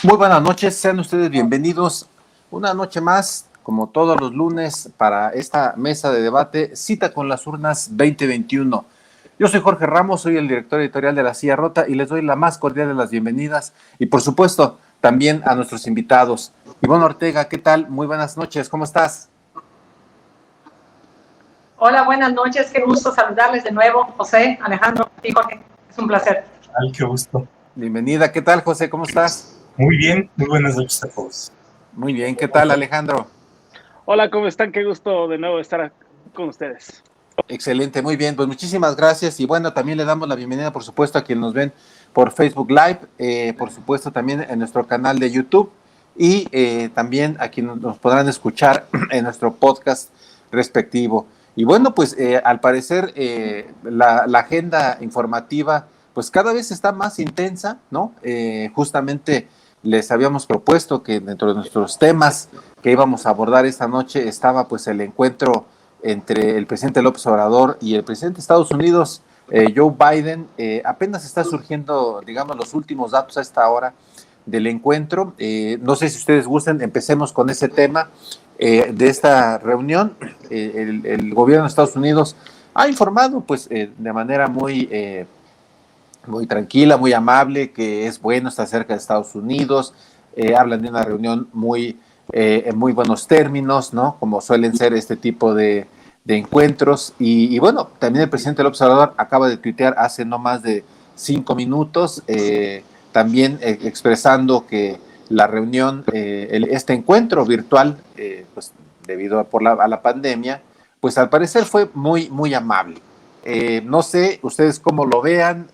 Muy buenas noches, sean ustedes bienvenidos una noche más, como todos los lunes, para esta mesa de debate, Cita con las Urnas 2021. Yo soy Jorge Ramos, soy el director editorial de La Silla Rota y les doy la más cordial de las bienvenidas y por supuesto también a nuestros invitados. Ivonne Ortega, ¿qué tal? Muy buenas noches, ¿cómo estás? Hola, buenas noches, qué gusto saludarles de nuevo, José, Alejandro y Jorge, es un placer. Ay, qué gusto. Bienvenida, ¿qué tal, José? ¿Cómo estás? Muy bien, muy buenas noches a todos. Muy bien, ¿qué tal, Alejandro? Hola, ¿cómo están? Qué gusto de nuevo estar con ustedes. Excelente, muy bien, pues muchísimas gracias y bueno, también le damos la bienvenida por supuesto a quienes nos ven por Facebook Live, por supuesto también en nuestro canal de YouTube y también a quienes nos podrán escuchar en nuestro podcast respectivo. Y bueno, pues al parecer la agenda informativa pues cada vez está más intensa, ¿no? Justamente les habíamos propuesto que dentro de nuestros temas que íbamos a abordar esta noche estaba pues el encuentro entre el presidente López Obrador y el presidente de Estados Unidos, Joe Biden. Apenas está surgiendo, digamos, los últimos datos a esta hora del encuentro. No sé si ustedes gusten, empecemos con ese tema de esta reunión. El gobierno de Estados Unidos ha informado, pues, de manera muy tranquila, muy amable, que es bueno estar cerca de Estados Unidos. Hablan de una reunión en muy buenos términos, ¿no? Como suelen ser este tipo de encuentros. Y bueno, también el presidente López Obrador acaba de tuitear hace no más de 5 minutos, también expresando que la reunión, este encuentro virtual, pues debido a la pandemia, pues al parecer fue muy amable. No sé ustedes cómo lo vean.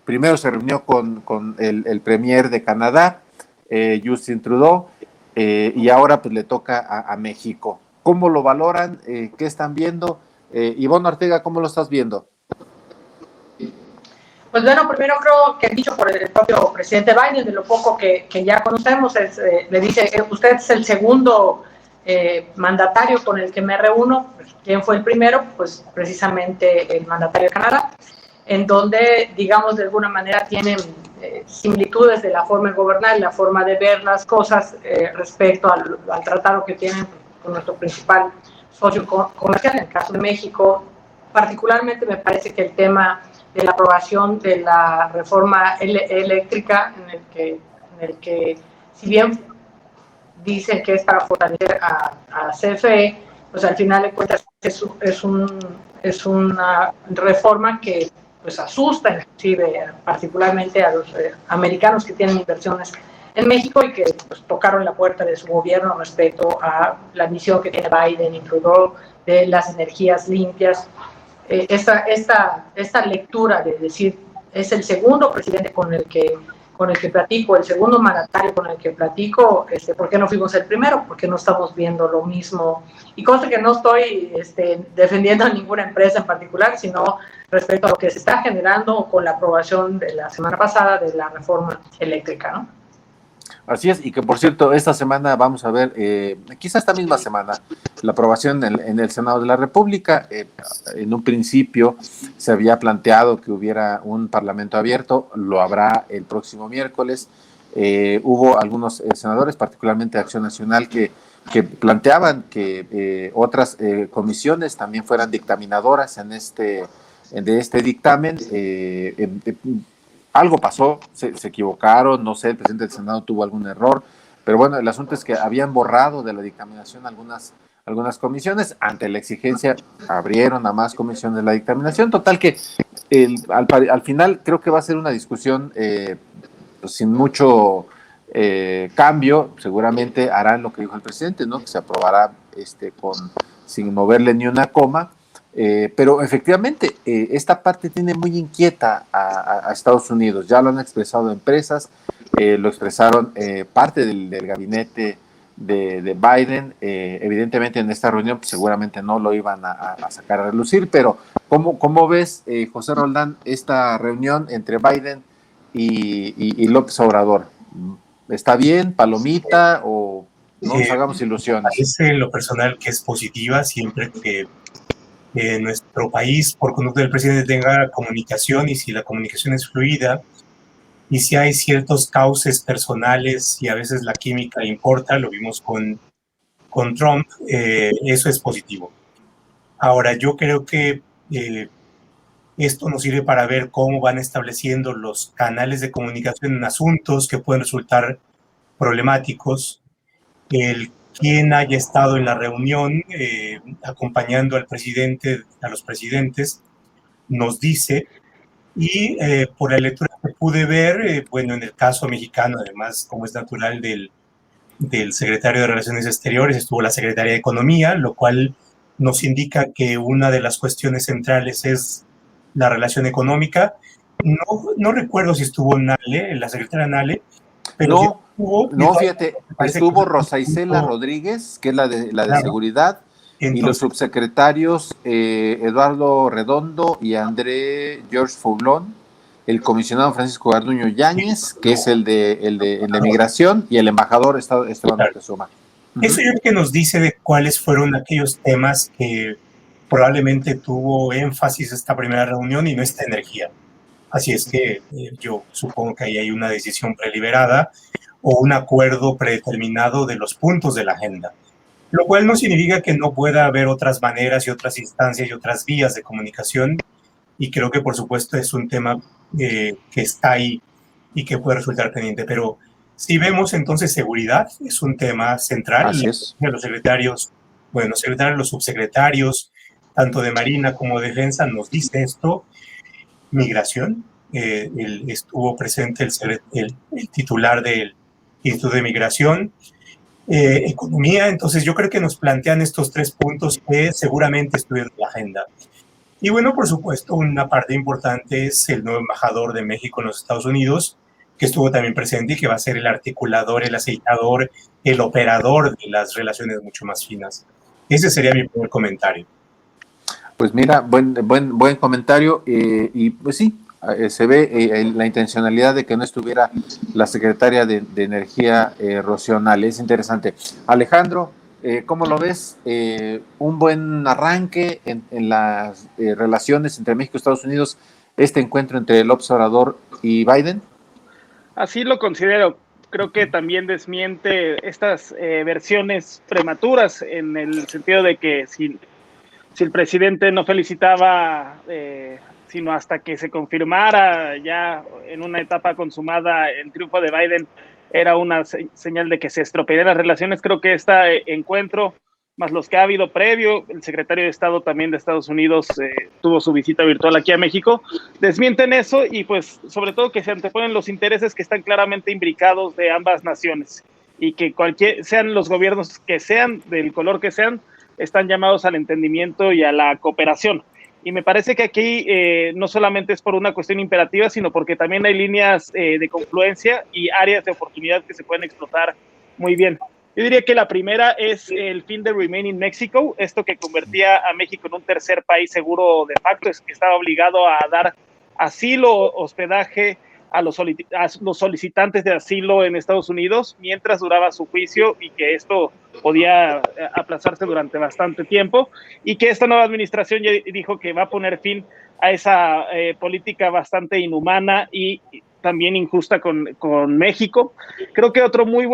Primero se reunió con el premier de Canadá, Justin Trudeau, y ahora pues le toca a México. ¿Cómo lo valoran? ¿Qué están viendo? Ivonne Ortega, ¿cómo lo estás viendo? Pues bueno, primero creo que dicho por el propio presidente Biden, de lo poco que ya conocemos, le dice, usted es el segundo mandatario con el que me reúno. ¿Quién fue el primero? Pues precisamente el mandatario de Canadá, en donde, digamos, de alguna manera tienen similitudes de la forma de gobernar y la forma de ver las cosas respecto al tratado que tienen con nuestro principal socio comercial, en el caso de México. Particularmente me parece que el tema de la aprobación de la reforma eléctrica, en el que si bien dicen que es para fortalecer a CFE, pues al final de cuentas es una reforma que pues asusta inclusive particularmente a los americanos que tienen inversiones en México y que pues, tocaron la puerta de su gobierno respecto a la misión que tiene Biden y Trudeau de las energías limpias. Esta lectura de decir es el segundo presidente con el que platico, el segundo mandatario con el que platico, ¿por qué no fuimos el primero? ¿Por qué no estamos viendo lo mismo? Y consta que no estoy defendiendo a ninguna empresa en particular, sino respecto a lo que se está generando con la aprobación de la semana pasada de la reforma eléctrica, ¿no? Así es, y que por cierto, esta semana vamos a ver, quizá esta misma semana, la aprobación en el Senado de la República. En un principio se había planteado que hubiera un parlamento abierto, lo habrá el próximo miércoles. Hubo algunos senadores, particularmente de Acción Nacional, que planteaban que otras comisiones también fueran dictaminadoras de este dictamen. Algo pasó, se equivocaron, no sé, el presidente del Senado tuvo algún error, pero bueno, el asunto es que habían borrado de la dictaminación algunas comisiones. Ante la exigencia abrieron a más comisiones de la dictaminación. Total que al final creo que va a ser una discusión pues, sin mucho cambio. Seguramente harán lo que dijo el presidente, ¿no? Que se aprobará sin moverle ni una coma. Pero efectivamente, esta parte tiene muy inquieta a Estados Unidos. Ya lo han expresado empresas, lo expresaron parte del gabinete de Biden. Evidentemente en esta reunión pues, seguramente no lo iban a sacar a relucir, pero ¿cómo ves, José Roldán, esta reunión entre Biden y López Obrador? ¿Está bien, palomita, o no nos hagamos ilusiones? Parece en lo personal que es positiva siempre que nuestro país, por conducta del presidente, tenga comunicación, y si la comunicación es fluida y si hay ciertos cauces personales y a veces la química importa, lo vimos con Trump, eso es positivo. Ahora, yo creo que esto nos sirve para ver cómo van estableciendo los canales de comunicación en asuntos que pueden resultar problemáticos. El quien haya estado en la reunión acompañando al presidente, a los presidentes, nos dice, y por la lectura que pude ver, bueno, en el caso mexicano, además, como es natural del secretario de Relaciones Exteriores, estuvo la secretaria de Economía, lo cual nos indica que una de las cuestiones centrales es la relación económica. No recuerdo si estuvo Nale, la secretaria Nale, pero sí no, fíjate, estuvo Rosa Isela punto, Rodríguez, que es la de claro, seguridad, entonces, y los subsecretarios Eduardo Redondo y André George Foulon, el comisionado Francisco Garduño Yáñez, que es el de migración, y el embajador Esteban Moctezuma. Eso yo creo que nos dice de cuáles fueron aquellos temas que probablemente tuvo énfasis esta primera reunión y no esta energía. Así es que yo supongo que ahí hay una decisión preliberada o un acuerdo predeterminado de los puntos de la agenda, lo cual no significa que no pueda haber otras maneras y otras instancias y otras vías de comunicación, y creo que por supuesto es un tema que está ahí y que puede resultar pendiente, pero si vemos entonces seguridad es un tema central. Así es. Los secretarios, bueno, los secretarios, los subsecretarios, tanto de Marina como de Defensa, nos dice esto. Migración, estuvo presente el titular del Instituto de Migración, economía, entonces yo creo que nos plantean estos tres puntos que seguramente estuvieron en la agenda. Y bueno, por supuesto, una parte importante es el nuevo embajador de México en los Estados Unidos, que estuvo también presente y que va a ser el articulador, el aceitador, el operador de las relaciones mucho más finas. Ese sería mi primer comentario. Pues mira, buen comentario, y pues sí, se ve la intencionalidad de que no estuviera la secretaria de Energía, Rocío Nale. Es interesante. Alejandro, ¿cómo lo ves? Un buen arranque en las relaciones entre México y Estados Unidos, este encuentro entre el Obrador y Biden. Así lo considero. Creo que también desmiente estas versiones prematuras, en el sentido de que si el presidente no felicitaba, sino hasta que se confirmara ya en una etapa consumada el triunfo de Biden, era una señal de que se estropearían las relaciones. Creo que este encuentro, más los que ha habido previo, el secretario de Estado también de Estados Unidos tuvo su visita virtual aquí a México, desmienten eso, y pues sobre todo que se anteponen los intereses que están claramente imbricados de ambas naciones, y que sean los gobiernos que sean, del color que sean, están llamados al entendimiento y a la cooperación. Y me parece que aquí no solamente es por una cuestión imperativa, sino porque también hay líneas de confluencia y áreas de oportunidad que se pueden explotar muy bien. Yo diría que la primera es el fin de Remain in Mexico, esto que convertía a México en un tercer país seguro de facto, es que estaba obligado a dar asilo, hospedaje a los solicitantes de asilo en Estados Unidos mientras duraba su juicio, y que esto podía aplazarse durante bastante tiempo, y que esta nueva administración ya dijo que va a poner fin a esa política bastante inhumana y también injusta con México. Creo que otra muy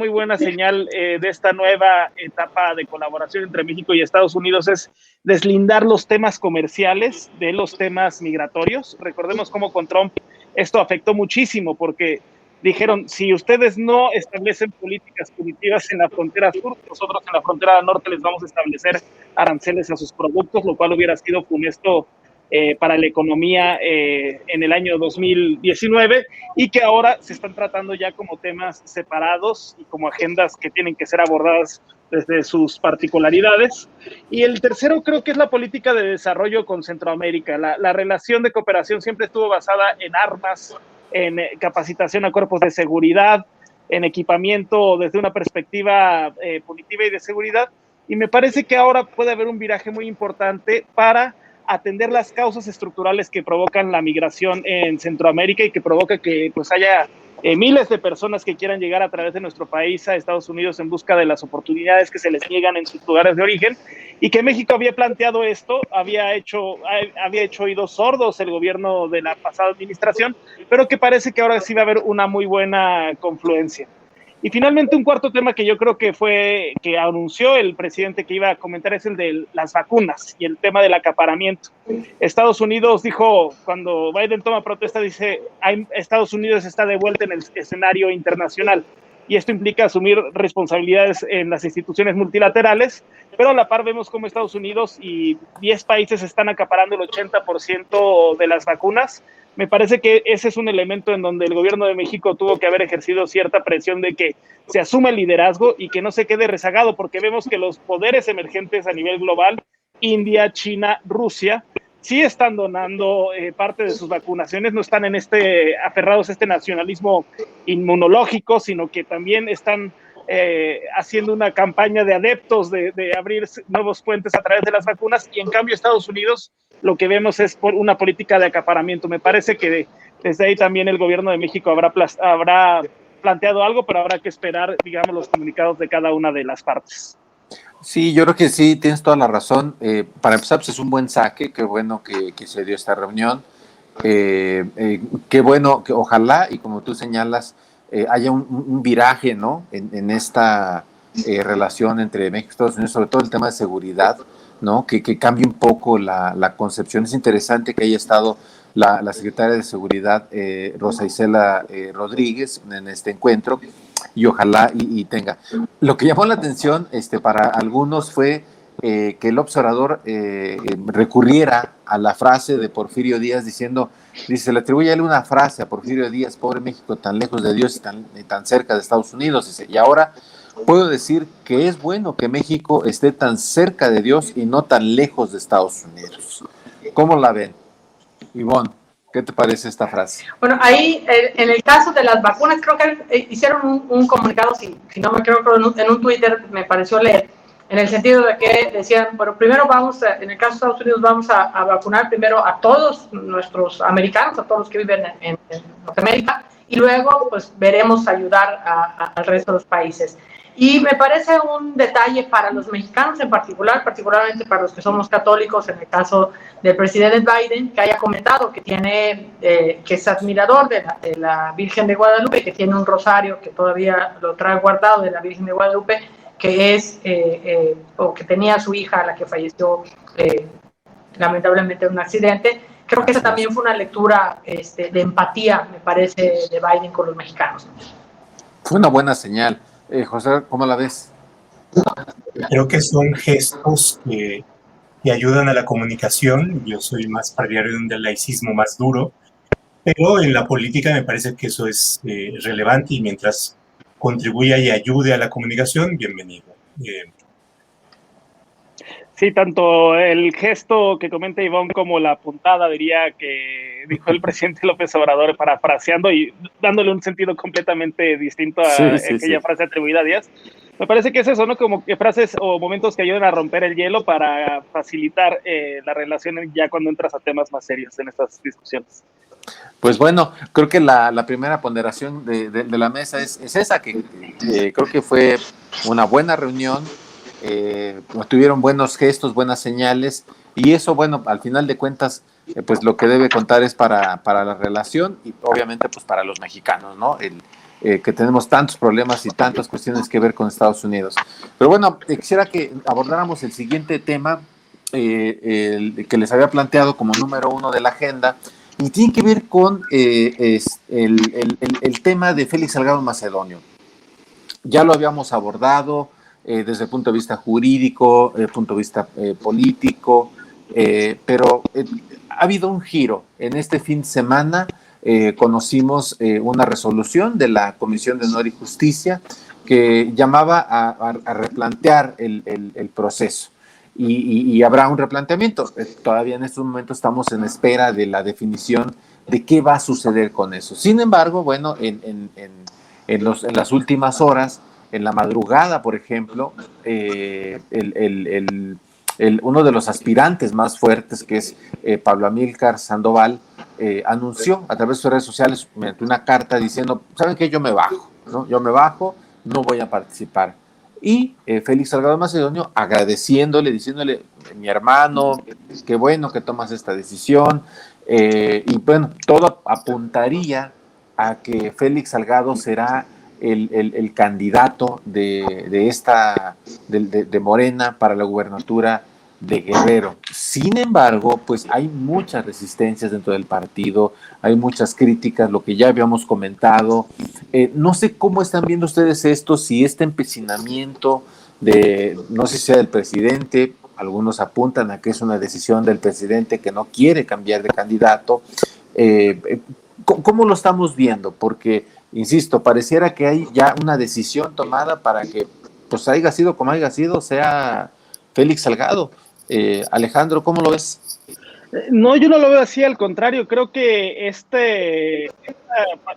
buena señal de esta nueva etapa de colaboración entre México y Estados Unidos es deslindar los temas comerciales de los temas migratorios. Recordemos cómo con Trump esto afectó muchísimo, porque dijeron, si ustedes no establecen políticas punitivas en la frontera sur, nosotros en la frontera norte les vamos a establecer aranceles a sus productos, lo cual hubiera sido funesto para la economía en el año 2019, y que ahora se están tratando ya como temas separados y como agendas que tienen que ser abordadas desde sus particularidades. Y el tercero creo que es la política de desarrollo con Centroamérica. La relación de cooperación siempre estuvo basada en armas, en capacitación a cuerpos de seguridad, en equipamiento desde una perspectiva punitiva y de seguridad, y me parece que ahora puede haber un viraje muy importante para atender las causas estructurales que provocan la migración en Centroamérica y que provoca que pues haya miles de personas que quieran llegar a través de nuestro país a Estados Unidos en busca de las oportunidades que se les niegan en sus lugares de origen, y que México había planteado esto, había hecho oídos sordos el gobierno de la pasada administración, pero que parece que ahora sí va a haber una muy buena confluencia. Y finalmente, un cuarto tema que yo creo que anunció el presidente que iba a comentar es el de las vacunas y el tema del acaparamiento. Estados Unidos dijo, cuando Biden toma protesta, dice, Estados Unidos está de vuelta en el escenario internacional, y esto implica asumir responsabilidades en las instituciones multilaterales, pero a la par vemos cómo Estados Unidos y 10 países están acaparando el 80% de las vacunas. Me parece que ese es un elemento en donde el gobierno de México tuvo que haber ejercido cierta presión de que se asuma el liderazgo y que no se quede rezagado, porque vemos que los poderes emergentes a nivel global, India, China, Rusia, sí están donando parte de sus vacunaciones, no están aferrados a este nacionalismo inmunológico, sino que también están haciendo una campaña de adeptos de abrir nuevos puentes a través de las vacunas, y en cambio Estados Unidos lo que vemos es por una política de acaparamiento. Me parece que desde ahí también el gobierno de México habrá planteado algo, pero habrá que esperar, digamos, los comunicados de cada una de las partes. Sí, yo creo que sí, tienes toda la razón. Para empezar, pues es un buen saque, qué bueno que se dio esta reunión. Qué bueno, que ojalá, y como tú señalas, haya un viraje, ¿no? En esta relación entre México y Estados Unidos, sobre todo el tema de seguridad, ¿no? Que cambie un poco la concepción. Es interesante que haya estado la secretaria de Seguridad, Rosa Isela Rodríguez, en este encuentro, y ojalá y tenga. Lo que llamó la atención para algunos fue que el observador recurriera a la frase de Porfirio Díaz dice, le atribuye a él una frase a Porfirio Díaz: pobre México, tan lejos de Dios y tan cerca de Estados Unidos, dice, y ahora puedo decir que es bueno que México esté tan cerca de Dios y no tan lejos de Estados Unidos. ¿Cómo la ven? Ivonne, ¿qué te parece esta frase? Bueno, ahí en el caso de las vacunas, creo que hicieron un comunicado, si no me equivoco, en un Twitter me pareció leer, en el sentido de que decían, bueno, primero en el caso de Estados Unidos, vamos a vacunar primero a todos nuestros americanos, a todos los que viven en Norteamérica, y luego pues veremos ayudar al resto de los países. Y me parece un detalle para los mexicanos en particular, particularmente para los que somos católicos, en el caso del presidente Biden, que haya comentado que que es admirador de la Virgen de Guadalupe, que tiene un rosario que todavía lo trae guardado de la Virgen de Guadalupe, que es, o que tenía su hija, la que falleció lamentablemente en un accidente. Creo que esa también fue una lectura de empatía, me parece, de Biden con los mexicanos. Fue una buena señal. José, ¿cómo la ves? Creo que son gestos que ayudan a la comunicación. Yo soy más partidario de un laicismo más duro, pero en la política me parece que eso es relevante, y mientras contribuya y ayude a la comunicación, bienvenido. Sí, tanto el gesto que comenta Ivonne como la puntada, diría, que dijo el presidente López Obrador, parafraseando y dándole un sentido completamente distinto a aquella frase atribuida a Díaz. Me parece que es eso, ¿no? Como que frases o momentos que ayudan a romper el hielo para facilitar la relación ya cuando entras a temas más serios en estas discusiones. Pues bueno, creo que la primera ponderación de la mesa es esa, que creo que fue una buena reunión. Tuvieron buenos gestos, buenas señales, y eso, bueno, al final de cuentas, pues lo que debe contar es para la relación, y obviamente pues para los mexicanos, ¿no? Que tenemos tantos problemas y tantas cuestiones que ver con Estados Unidos. Pero bueno, quisiera que abordáramos el siguiente tema, el que les había planteado como número 1 de la agenda, y tiene que ver con el tema de Félix Salgado Macedonio. Ya lo habíamos abordado desde el punto de vista jurídico, desde el punto de vista político, pero ha habido un giro. En este fin de semana conocimos una resolución de la Comisión de Honor y Justicia que llamaba a replantear el proceso. Y habrá un replanteamiento. Todavía en estos momentos estamos en espera de la definición de qué va a suceder con eso. Sin embargo, bueno, en las últimas horas, en la madrugada, por ejemplo, uno de los aspirantes más fuertes, que es Pablo Amílcar Sandoval, anunció a través de sus redes sociales, mediante una carta, diciendo, ¿saben qué? Yo me bajo, ¿no? Yo me bajo, no voy a participar. Y Félix Salgado Macedonio agradeciéndole, diciéndole, mi hermano, qué bueno que tomas esta decisión. Y bueno, todo apuntaría a que Félix Salgado será el candidato de Morena para la gubernatura de Guerrero. Sin embargo, pues hay muchas resistencias dentro del partido, hay muchas críticas, lo que ya habíamos comentado. No sé cómo están viendo ustedes esto, si este empecinamiento no sé si sea del presidente, algunos apuntan a que es una decisión del presidente que no quiere cambiar de candidato. ¿Cómo lo estamos viendo? Porque, insisto, pareciera que hay ya una decisión tomada para que, pues haya sido como haya sido, sea Félix Salgado. Alejandro, ¿cómo lo ves? No, yo no lo veo así, al contrario, creo que este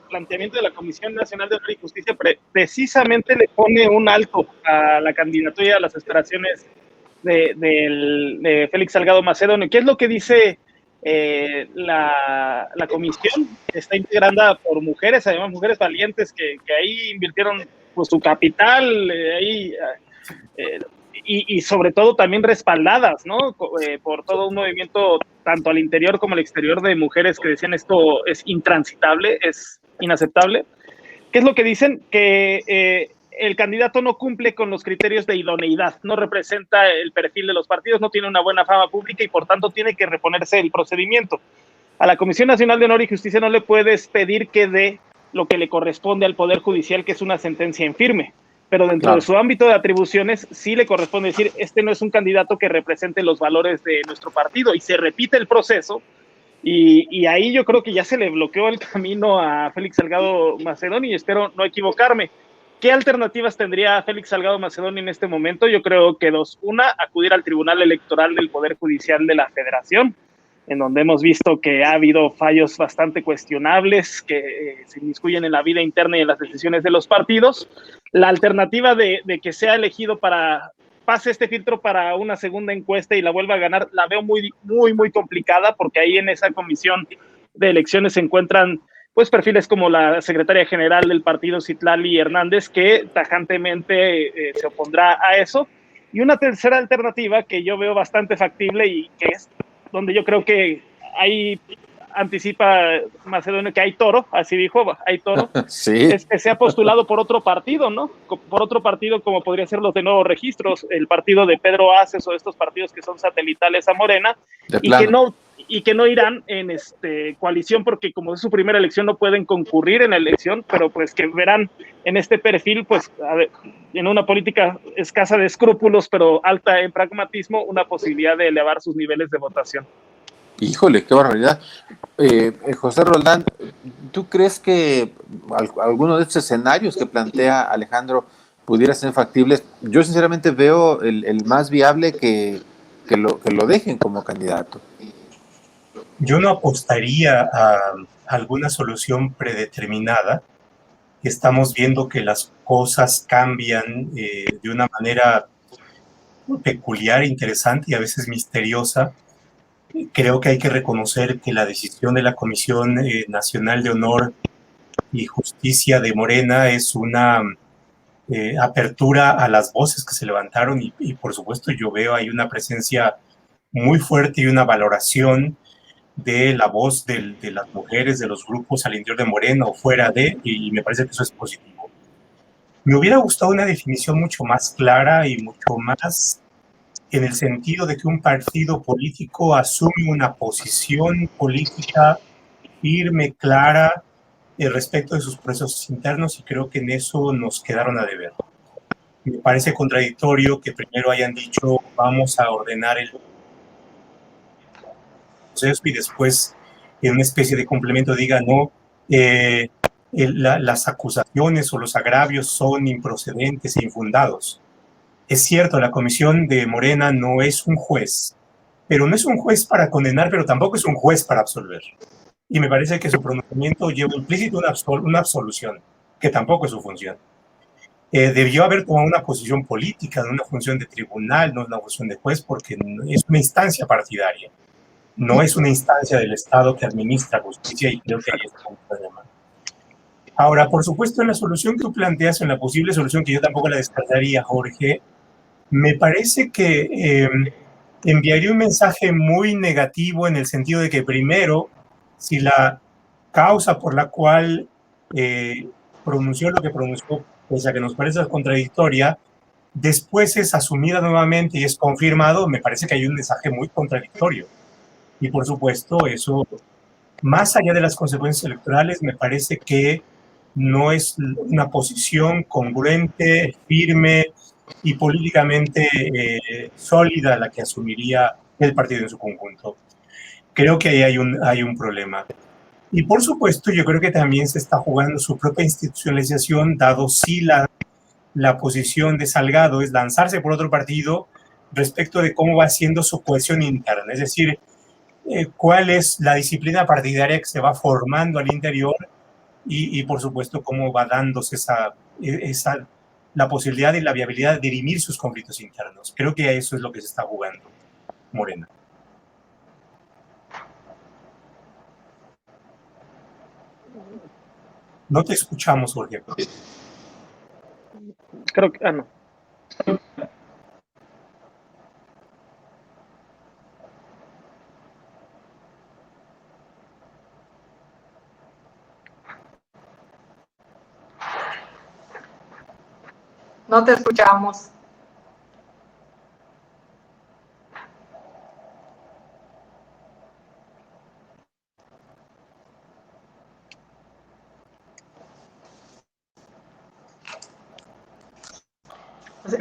planteamiento de la Comisión Nacional de Honor y Justicia precisamente le pone un alto a la candidatura y a las aspiraciones de Félix Salgado Macedonio. ¿Qué es lo que dice la comisión? Está integrada por mujeres, además mujeres valientes que ahí invirtieron pues, su capital, y sobre todo también respaldadas, ¿no? Por todo un movimiento, tanto al interior como al exterior, de mujeres que decían esto es intransitable, es inaceptable. ¿Qué es lo que dicen? Que el candidato no cumple con los criterios de idoneidad, no representa el perfil de los partidos, no tiene una buena fama pública y por tanto tiene que reponerse el procedimiento. A la Comisión Nacional de Honor y Justicia no le puedes pedir que dé lo que le corresponde al Poder Judicial, que es una sentencia en firme, pero dentro de su ámbito de atribuciones sí le corresponde decir, este no es un candidato que represente los valores de nuestro partido, y se repite el proceso, y ahí yo creo que ya se le bloqueó el camino a Félix Salgado Macedonio, y espero no equivocarme. ¿Qué alternativas tendría Félix Salgado Macedonio en este momento? Yo creo que dos. Una, acudir al Tribunal Electoral del Poder Judicial de la Federación, en donde hemos visto que ha habido fallos bastante cuestionables que se inmiscuyen en la vida interna y en las decisiones de los partidos. La alternativa de que sea elegido pase este filtro para una segunda encuesta y la vuelva a ganar, la veo muy, muy, muy complicada, porque ahí en esa comisión de elecciones se encuentran pues perfiles como la secretaria general del partido, Citlali Hernández, que tajantemente se opondrá a eso. Y una tercera alternativa que yo veo bastante factible y que es donde yo creo que ahí anticipa Macedonio que hay toro, así dijo, hay toro, sí. Es que se ha postulado por otro partido, ¿no? Por otro partido como podría ser los de Nuevos Registros, el partido de Pedro Aces o estos partidos que son satelitales a Morena, y que no irán en coalición porque como es su primera elección no pueden concurrir en la elección, pero pues que verán en este perfil, pues a ver, en una política escasa de escrúpulos pero alta en pragmatismo, una posibilidad de elevar sus niveles de votación. Híjole, qué barbaridad. José Roldán, ¿tú crees que alguno de estos escenarios que plantea Alejandro pudiera ser factibles? Yo sinceramente veo el más viable que lo dejen como candidato. Yo no apostaría a alguna solución predeterminada. Estamos viendo que las cosas cambian de una manera peculiar, interesante y a veces misteriosa. Creo que hay que reconocer que la decisión de la Comisión Nacional de Honor y Justicia de Morena es una apertura a las voces que se levantaron y por supuesto yo veo ahí una presencia muy fuerte y una valoración de la voz de las mujeres, de los grupos al interior de Morena o fuera de, y me parece que eso es positivo. Me hubiera gustado una definición mucho más clara y mucho más en el sentido de que un partido político asume una posición política firme, clara, respecto de sus procesos internos, y creo que en eso nos quedaron a deber. Me parece contradictorio que primero hayan dicho vamos a ordenar el proceso y después en una especie de complemento diga no, las acusaciones o los agravios son improcedentes e infundados. Es cierto, la Comisión de Morena no es un juez, pero no es un juez para condenar, pero tampoco es un juez para absolver. Y me parece que su pronunciamiento lleva implícito una absolución, que tampoco es su función. Debió haber tomado una posición política, no una función de tribunal, no una función de juez, porque es una instancia partidaria. no es una instancia del Estado que administra justicia y creo que ahí está un problema. Ahora, por supuesto, en la solución que tú planteas, en la posible solución que yo tampoco la descartaría, Jorge, me parece que enviaría un mensaje muy negativo en el sentido de que primero, si la causa por la cual pronunció lo que pronunció, pese a que nos parece contradictoria, después es asumida nuevamente y es confirmado, me parece que hay un mensaje muy contradictorio. Y por supuesto, eso, más allá de las consecuencias electorales, me parece que no es una posición congruente, firme y políticamente sólida la que asumiría el partido en su conjunto. Creo que ahí hay un problema. Y por supuesto, yo creo que también se está jugando su propia institucionalización, dado si la posición de Salgado es lanzarse por otro partido respecto de cómo va siendo su cohesión interna. Es decir, cuál es la disciplina partidaria que se va formando al interior y por supuesto, cómo va dándose la posibilidad y la viabilidad de dirimir sus conflictos internos. Creo que eso es lo que se está jugando, Morena. No te escuchamos, Jorge. Creo que, no. No te escuchamos.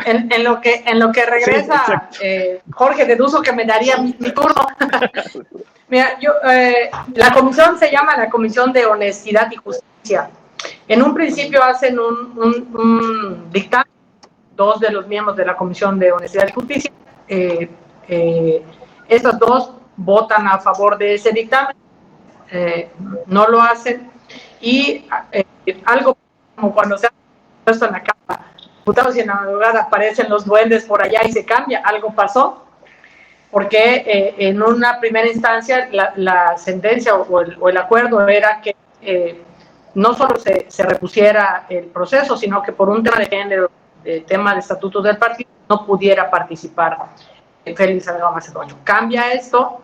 En lo que regresa, Jorge, deduzo que me daría mi turno. Mira, la comisión se llama la Comisión de Honestidad y Justicia. En un principio hacen un dictamen, dos de los miembros de la Comisión de Honestidad y Justicia. Estos dos votan a favor de ese dictamen, no lo hacen, y algo como cuando se ha puesto en la cama diputados y en la madrugada aparecen los duendes por allá y se cambia, algo pasó, porque en una primera instancia la sentencia o el acuerdo era que no solo se repusiera el proceso, sino que por un tema de género, de tema de estatutos del partido, no pudiera participar Félix Salgado Macedonio. Cambia esto,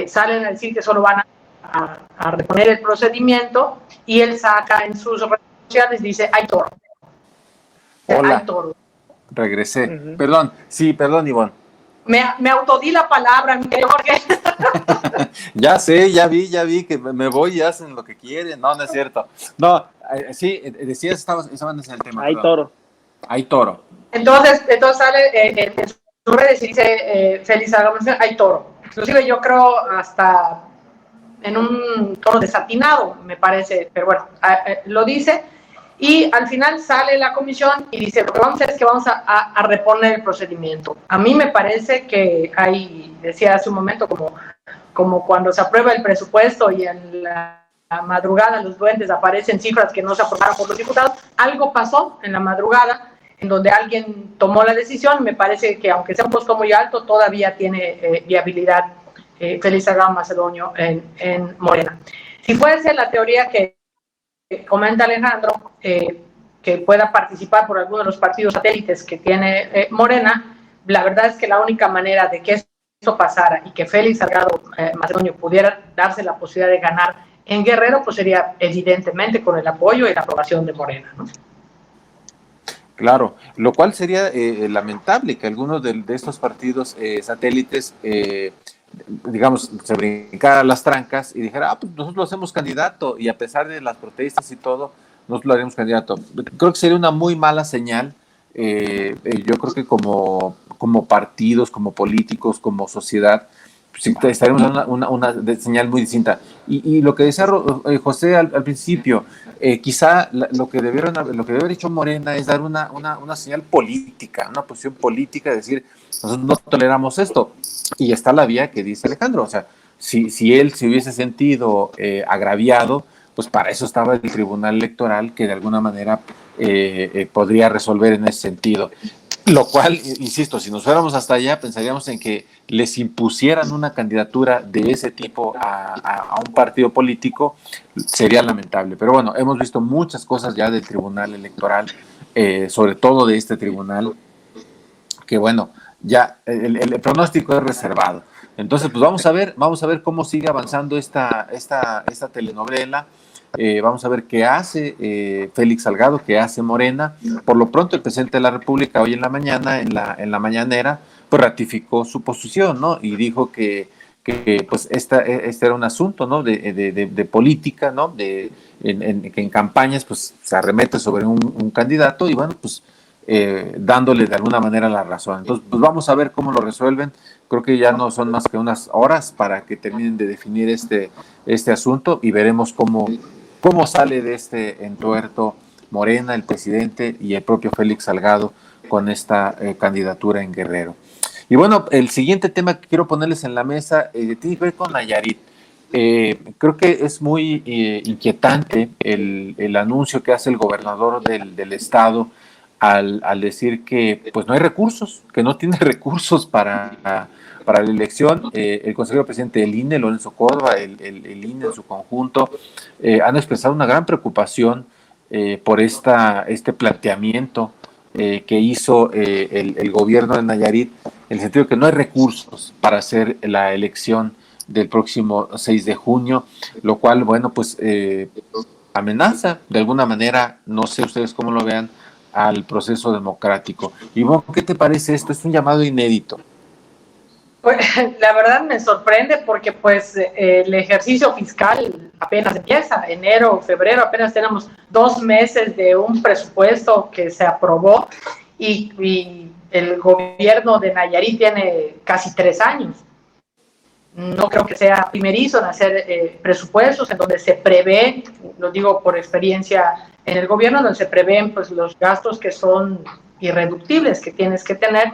salen a decir que solo van a reponer el procedimiento, y él saca en sus redes sociales, dice, hay toro. Hola. Hay toro. Regresé. Perdón, Ivonne. Me autodí la palabra, mi querido Jorge. Ya sé, ya vi que me voy y hacen lo que quieren. No, no es cierto. No, sí, decías, estaban en el tema. Hay toro. Hay toro. Entonces sale en sus redes y dice Félix Salgado Macedonio, hay toro. Inclusive yo creo hasta en un tono desatinado, me parece, pero bueno, lo dice. Y al final sale la comisión y dice, lo que vamos a hacer es que vamos a reponer el procedimiento. A mí me parece que hay, decía hace un momento, como cuando se aprueba el presupuesto y en la madrugada los duendes aparecen cifras que no se aprobaron por los diputados. Algo pasó en la madrugada en donde alguien tomó la decisión. Me parece que aunque sea un costo muy alto, todavía tiene viabilidad Félix Salgado Macedonio en Morena. Si puede ser la teoría que comenta Alejandro, que pueda participar por alguno de los partidos satélites que tiene Morena, la verdad es que la única manera de que eso pasara y que Félix Salgado Macedonio pudiera darse la posibilidad de ganar en Guerrero, pues sería evidentemente con el apoyo y la aprobación de Morena, ¿no? Claro, lo cual sería lamentable que algunos de estos partidos satélites, digamos, se brincara las trancas y dijera, pues nosotros lo hacemos candidato, y a pesar de las protestas y todo, nosotros lo haremos candidato. Creo que sería una muy mala señal. Yo creo que como partidos, como políticos, como sociedad, pues, estaremos en una señal muy distinta. Y lo que decía José al principio, quizá lo que debe haber hecho Morena es dar una señal política, una posición política, decir, nosotros no toleramos esto. Y está la vía que dice Alejandro, o sea, si él se hubiese sentido agraviado, pues para eso estaba el Tribunal Electoral, que de alguna manera podría resolver en ese sentido. Lo cual, insisto, si nos fuéramos hasta allá, pensaríamos en que les impusieran una candidatura de ese tipo a un partido político, sería lamentable. Pero bueno, hemos visto muchas cosas ya del Tribunal Electoral, sobre todo de este tribunal, que bueno, ya el pronóstico es reservado. Entonces, pues vamos a ver cómo sigue avanzando esta telenovela. Vamos a ver qué hace Félix Salgado, qué hace Morena. Por lo pronto, el presidente de la República hoy en la mañana, en la mañanera, pues ratificó su posición, ¿no? Y dijo que pues este era un asunto, ¿no? De política, ¿no? Que en campañas pues se arremete sobre un candidato y bueno, pues dándole de alguna manera la razón. Entonces, pues vamos a ver cómo lo resuelven. Creo que ya no son más que unas horas para que terminen de definir este asunto y veremos cómo sale de este entuerto Morena, el presidente y el propio Félix Salgado con esta candidatura en Guerrero. Y bueno, el siguiente tema que quiero ponerles en la mesa tiene que ver con Nayarit. Creo que es muy inquietante el anuncio que hace el gobernador del estado al decir que pues no hay recursos, que no tiene recursos para la elección. El consejero presidente del INE, Lorenzo Córdoba, el INE en su conjunto, han expresado una gran preocupación por este planteamiento que hizo el gobierno de Nayarit, en el sentido de que no hay recursos para hacer la elección del próximo 6 de junio, lo cual, bueno, pues amenaza de alguna manera, no sé ustedes cómo lo vean, al proceso democrático. Y bueno, ¿qué te parece esto? Es un llamado inédito. Pues, la verdad me sorprende porque pues el ejercicio fiscal apenas empieza, enero, febrero, apenas tenemos 2 meses de un presupuesto que se aprobó y el gobierno de Nayarit tiene casi 3 años. No creo que sea primerizo en hacer presupuestos en donde se prevé, lo digo por experiencia en el gobierno, donde se prevén pues los gastos que son irreductibles que tienes que tener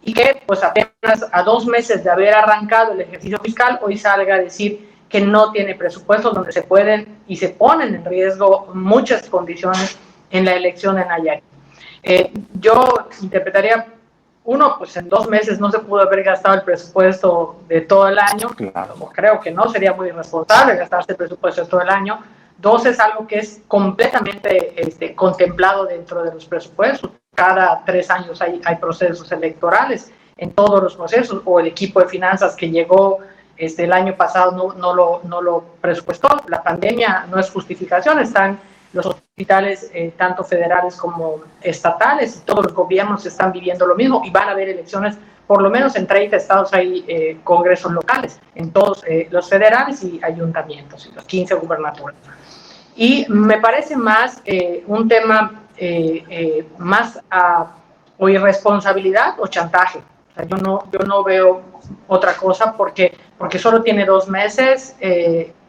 y que pues apenas a 2 meses de haber arrancado el ejercicio fiscal hoy salga a decir que no tiene presupuestos donde se pueden y se ponen en riesgo muchas condiciones en la elección en Nayarit. Yo interpretaría, uno, pues en 2 meses no se pudo haber gastado el presupuesto de todo el año, claro. Creo que no, sería muy irresponsable gastarse el presupuesto de todo el año. 2, es algo que es completamente contemplado dentro de los presupuestos. Cada 3 años hay procesos electorales en todos los procesos, o el equipo de finanzas que llegó el año pasado no lo presupuestó. La pandemia no es justificación, están los hospitales, tanto federales como estatales, todos los gobiernos están viviendo lo mismo y van a haber elecciones, por lo menos en 30 estados hay congresos locales, en todos los federales y ayuntamientos, y los 15 gubernaturas. Y me parece más un tema más o irresponsabilidad o chantaje. O sea, yo no veo otra cosa porque solo tiene 2 meses,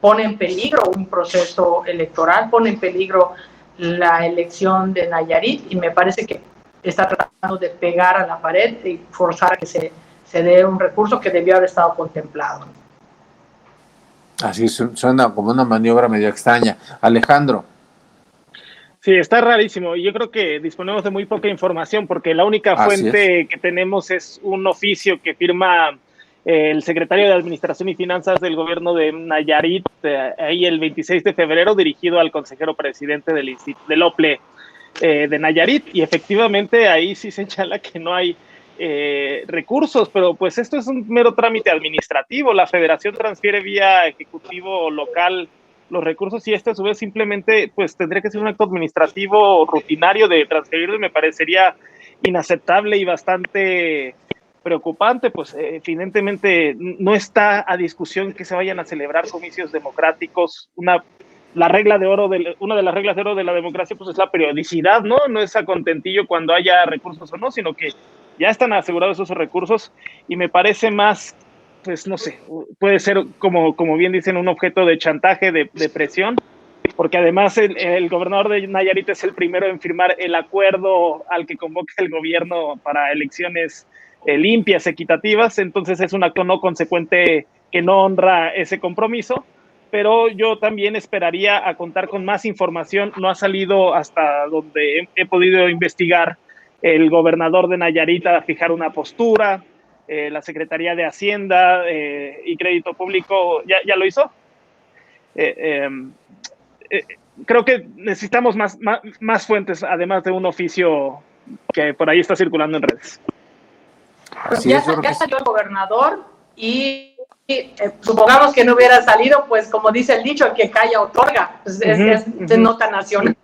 pone en peligro un proceso electoral, pone en peligro la elección de Nayarit y me parece que está tratando de pegar a la pared y forzar a que se dé un recurso que debió haber estado contemplado. Así suena como una maniobra medio extraña. Alejandro. Sí, está rarísimo. Yo creo que disponemos de muy poca información porque la única fuente que tenemos es un oficio que firma el secretario de Administración y Finanzas del gobierno de Nayarit, ahí el 26 de febrero, dirigido al consejero presidente del OPLE de Nayarit, y efectivamente ahí sí señala que no hay recursos, pero pues esto es un mero trámite administrativo. La federación transfiere vía ejecutivo local los recursos y a su vez simplemente pues tendría que ser un acto administrativo rutinario de transferirlo. Me parecería inaceptable y bastante preocupante, pues evidentemente no está a discusión que se vayan a celebrar comicios democráticos. Una de las reglas de oro de la democracia pues es la periodicidad, no es a contentillo cuando haya recursos o no, sino que ya están asegurados esos recursos y me parece más, pues no sé, puede ser como bien dicen, un objeto de chantaje, de presión, porque además el gobernador de Nayarit es el primero en firmar el acuerdo al que convoca el gobierno para elecciones limpias, equitativas, entonces es un acto no consecuente que no honra ese compromiso, pero yo también esperaría a contar con más información. No ha salido hasta donde he podido investigar el gobernador de Nayarit a fijar una postura, la Secretaría de Hacienda y Crédito Público ya lo hizo. Creo que necesitamos más fuentes, además de un oficio que por ahí está circulando en redes. Pues ya salió el gobernador y supongamos que no hubiera salido, pues como dice el dicho, el que calla otorga, pues es de nota nacional.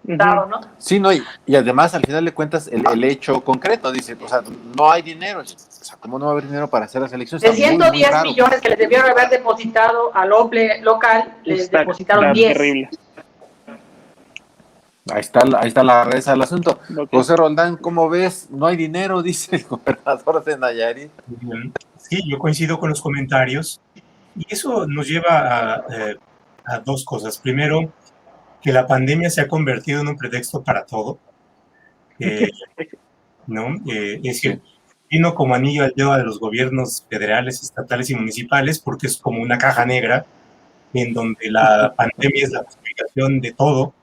¿No? Sí, no, y además al final de cuentas el hecho concreto dice, o sea, no hay dinero, o sea, ¿cómo no va a haber dinero para hacer las elecciones? De 110 millones que les debieron haber depositado al OPLE local, les depositaron 10. Terrible. Ahí está la reza del asunto. Okay. José Roldán, ¿cómo ves? No hay dinero, dice el gobernador de Nayarit. Sí, yo coincido con los comentarios y eso nos lleva a dos cosas. Primero, que la pandemia se ha convertido en un pretexto para todo, ¿no? Es decir, vino como anillo al dedo de los gobiernos federales, estatales y municipales, porque es como una caja negra en donde la pandemia es la justificación de todo.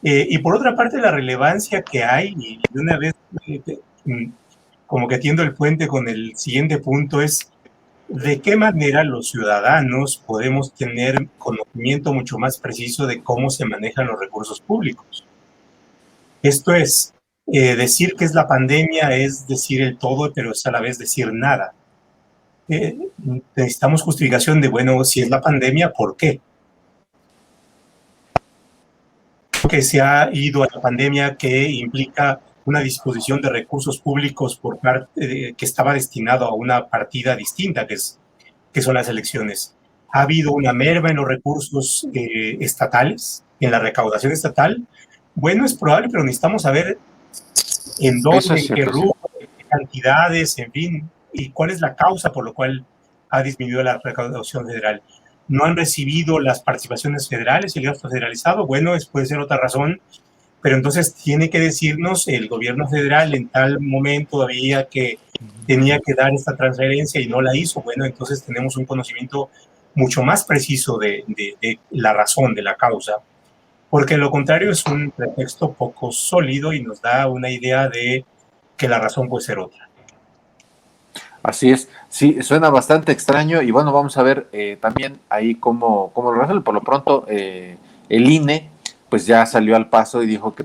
Y por otra parte, la relevancia que hay, y de una vez como que tiendo el puente con el siguiente punto, es de qué manera los ciudadanos podemos tener conocimiento mucho más preciso de cómo se manejan los recursos públicos. Esto es, decir que es la pandemia es decir el todo, pero es a la vez decir nada. Necesitamos justificación de, bueno, si es la pandemia, ¿por qué? Que se ha ido a la pandemia que implica una disposición de recursos públicos por parte que estaba destinado a una partida distinta, que son las elecciones. Ha habido una merma en los recursos estatales, en la recaudación estatal. Bueno, es probable, pero necesitamos saber en dónde, en qué rubro, en qué cantidades, en fin, y cuál es la causa por la cual ha disminuido la recaudación federal. No han recibido las participaciones federales, el gasto federalizado, bueno, puede ser otra razón, pero entonces tiene que decirnos el gobierno federal en tal momento había que tenía que dar esta transferencia y no la hizo, bueno, entonces tenemos un conocimiento mucho más preciso de la razón, de la causa, porque lo contrario es un pretexto poco sólido y nos da una idea de que la razón puede ser otra. Así es, sí, suena bastante extraño y bueno, vamos a ver también ahí cómo lo resuelve. Por lo pronto, el INE pues ya salió al paso y dijo que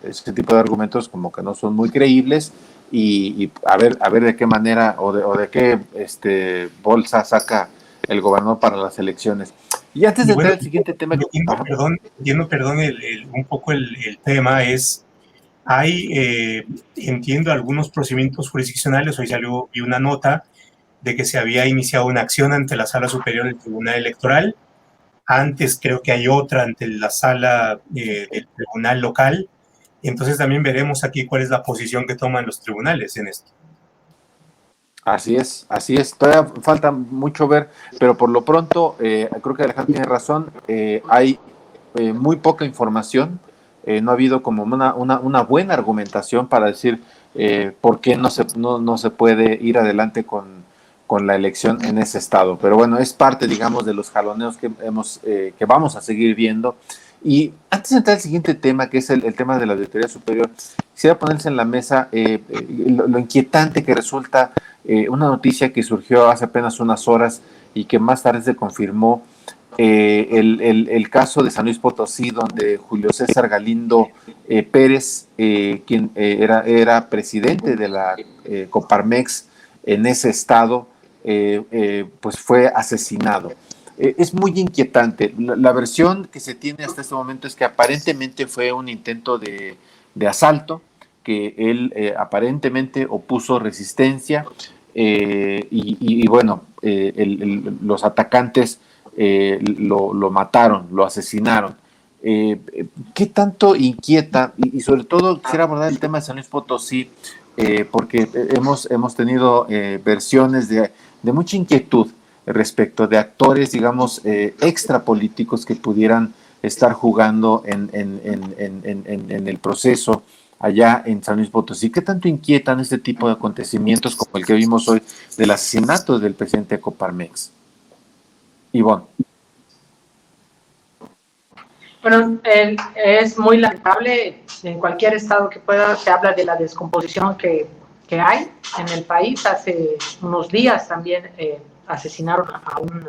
este tipo de argumentos como que no son muy creíbles y a ver de qué manera o de qué bolsa saca el gobernador para las elecciones. Y antes de entrar al siguiente tema... Perdón, un poco el tema es... Hay, entiendo, algunos procedimientos jurisdiccionales. Hoy vi una nota de que se había iniciado una acción ante la Sala Superior del Tribunal Electoral. Antes creo que hay otra ante la Sala del Tribunal Local. Entonces también veremos aquí cuál es la posición que toman los tribunales en esto. Así es. Todavía falta mucho ver, pero por lo pronto creo que Alejandro tiene razón. Hay muy poca información. No ha habido como una buena argumentación para decir por qué no se puede ir adelante con la elección en ese estado. Pero bueno, es parte, digamos, de los jaloneos que vamos a seguir viendo. Y antes de entrar al siguiente tema, que es el tema de la Auditoría Superior, quisiera ponerse en la mesa lo inquietante que resulta una noticia que surgió hace apenas unas horas y que más tarde se confirmó. El caso de San Luis Potosí, donde Julio César Galindo Pérez, quien era presidente de la Coparmex en ese estado, pues fue asesinado. Es muy inquietante. La versión que se tiene hasta este momento es que aparentemente fue un intento de asalto, que él aparentemente opuso resistencia y bueno, los atacantes lo mataron, lo asesinaron. ¿Qué tanto inquieta? Y sobre todo quisiera abordar el tema de San Luis Potosí, porque hemos tenido versiones de mucha inquietud respecto de actores, digamos, extrapolíticos que pudieran estar jugando en el proceso allá en San Luis Potosí. ¿Qué tanto inquietan este tipo de acontecimientos como el que vimos hoy del asesinato del presidente de Coparmex? Ivonne. Bueno, es muy lamentable. En cualquier estado que pueda, se habla de la descomposición que hay en el país. Hace unos días también asesinaron a un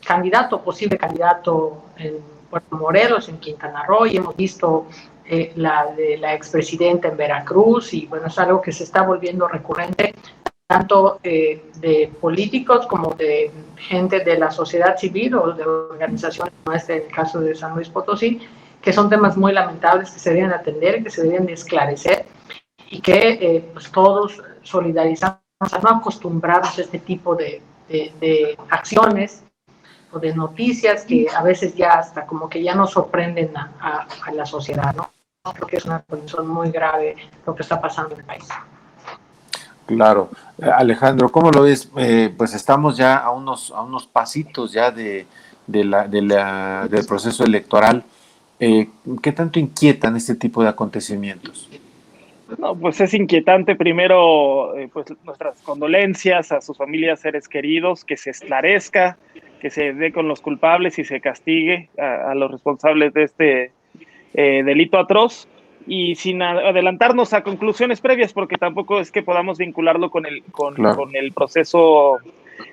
candidato, posible candidato en Puerto Morelos, en Quintana Roo, y hemos visto la de la expresidenta en Veracruz, y bueno, es algo que se está volviendo recurrente, tanto de políticos como de gente de la sociedad civil o de organizaciones, como este el caso de San Luis Potosí, que son temas muy lamentables que se deben atender, que se deben de esclarecer, y que pues todos solidarizamos, a no acostumbrarnos a este tipo de acciones o de noticias que a veces ya hasta como que ya nos sorprenden a la sociedad, ¿no? Creo que es una condición muy grave lo que está pasando en el país. Claro. Alejandro, ¿cómo lo ves? Pues estamos ya a unos pasitos ya del proceso electoral. ¿Qué tanto inquietan este tipo de acontecimientos? No, pues es inquietante. Primero, pues nuestras condolencias a sus familias, seres queridos, que se esclarezca, que se dé con los culpables y se castigue a los responsables de este delito atroz, y sin adelantarnos a conclusiones previas, porque tampoco es que podamos vincularlo con Claro. con el proceso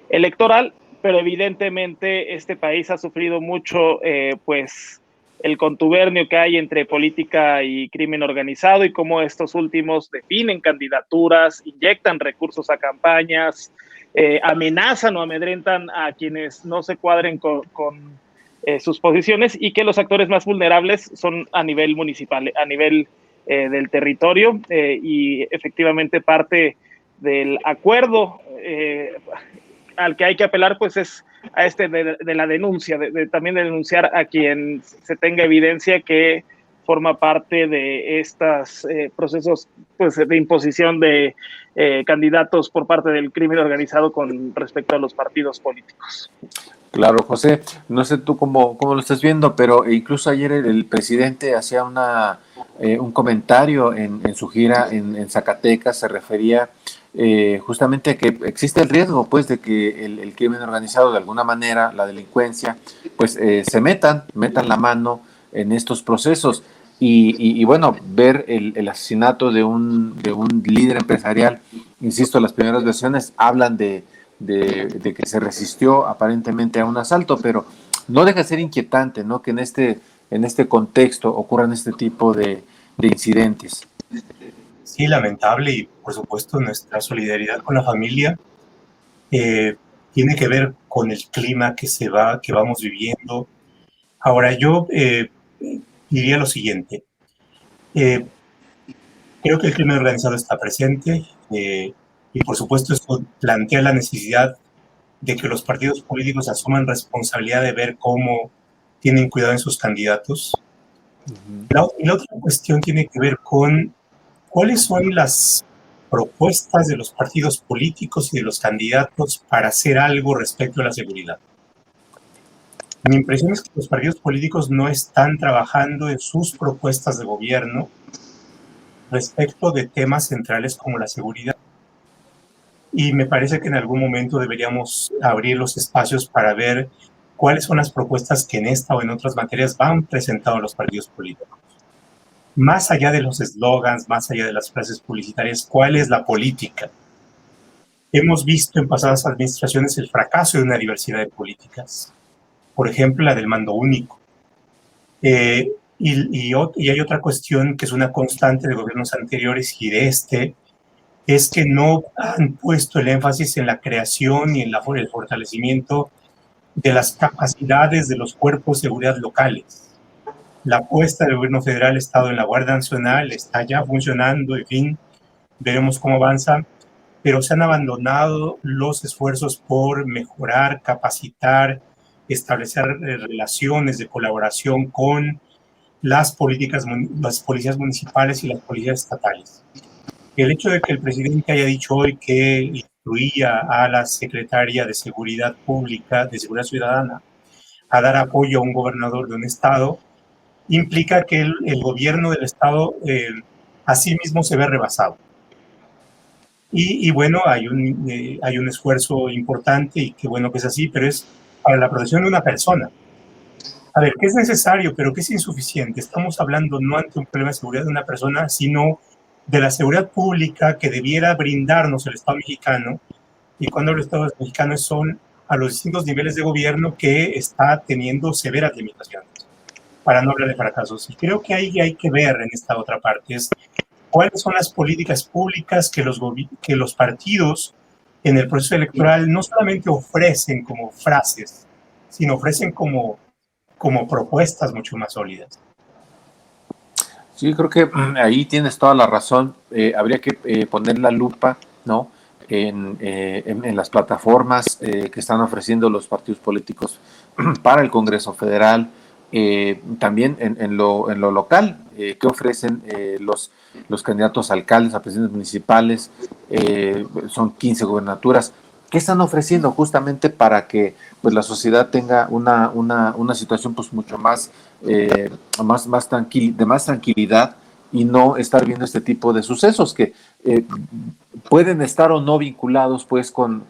electoral, pero evidentemente este país ha sufrido mucho, pues, el contubernio que hay entre política y crimen organizado, y cómo estos últimos definen candidaturas, inyectan recursos a campañas, amenazan o amedrentan a quienes no se cuadren con sus posiciones, y que los actores más vulnerables son a nivel municipal, a nivel del territorio, y efectivamente parte del acuerdo al que hay que apelar, pues es a de la denuncia, también de denunciar a quien se tenga evidencia que forma parte de estos procesos, pues, de imposición de candidatos por parte del crimen organizado con respecto a los partidos políticos. Claro, José, no sé tú cómo lo estás viendo, pero incluso ayer el presidente hacía un comentario en su gira en Zacatecas, se refería justamente a que existe el riesgo, pues, de que el crimen organizado, de alguna manera, la delincuencia, pues, se metan la mano en estos procesos. Y bueno, ver el asesinato de un líder empresarial, insisto, las primeras versiones hablan de que se resistió aparentemente a un asalto, pero no deja de ser inquietante, ¿no? Que en este contexto ocurran este tipo de incidentes. Sí, lamentable, y por supuesto nuestra solidaridad con la familia tiene que ver con el clima que vamos viviendo. Ahora, yo diría lo siguiente. Creo que el crimen organizado está presente, y por supuesto esto plantea la necesidad de que los partidos políticos asuman responsabilidad de ver cómo tienen cuidado en sus candidatos. Y la otra cuestión tiene que ver con cuáles son las propuestas de los partidos políticos y de los candidatos para hacer algo respecto a la seguridad. Mi impresión es que los partidos políticos no están trabajando en sus propuestas de gobierno respecto de temas centrales como la seguridad. Y me parece que en algún momento deberíamos abrir los espacios para ver cuáles son las propuestas que en esta o en otras materias van presentando los partidos políticos. Más allá de los eslogans, más allá de las frases publicitarias, ¿cuál es la política? Hemos visto en pasadas administraciones el fracaso de una diversidad de políticas. Por ejemplo, la del mando único. Y hay otra cuestión que es una constante de gobiernos anteriores y de es que no han puesto el énfasis en la creación y en el fortalecimiento de las capacidades de los cuerpos de seguridad locales. La apuesta del gobierno federal ha estado en la Guardia Nacional, está ya funcionando, en fin, veremos cómo avanza, pero se han abandonado los esfuerzos por mejorar, capacitar, establecer relaciones de colaboración con las policías municipales y las policías estatales. El hecho de que el presidente haya dicho hoy que instruía a la secretaria de Seguridad Pública, de Seguridad Ciudadana, a dar apoyo a un gobernador de un estado, implica que el gobierno del estado a sí mismo se ve rebasado. Y bueno, hay un esfuerzo importante, y qué bueno que es así, pero es para la protección de una persona. A ver, ¿qué es necesario, pero qué es insuficiente? Estamos hablando no ante un problema de seguridad de una persona, sino de la seguridad pública que debiera brindarnos el Estado mexicano. Y cuando los Estados mexicanos son a los distintos niveles de gobierno que está teniendo severas limitaciones, para no hablar de fracasos. Y creo que ahí hay que ver en esta otra parte es cuáles son las políticas públicas que los partidos en el proceso electoral no solamente ofrecen como frases, sino ofrecen como propuestas mucho más sólidas. Sí, creo que ahí tienes toda la razón. Habría que poner la lupa, ¿no?, en las plataformas que están ofreciendo los partidos políticos para el Congreso Federal, también en lo local, que ofrecen los candidatos a alcaldes, a presidentes municipales, son 15 gubernaturas. ¿Qué están ofreciendo justamente para que pues la sociedad tenga una situación pues mucho más, de más tranquilidad y no estar viendo este tipo de sucesos que pueden estar o no vinculados pues con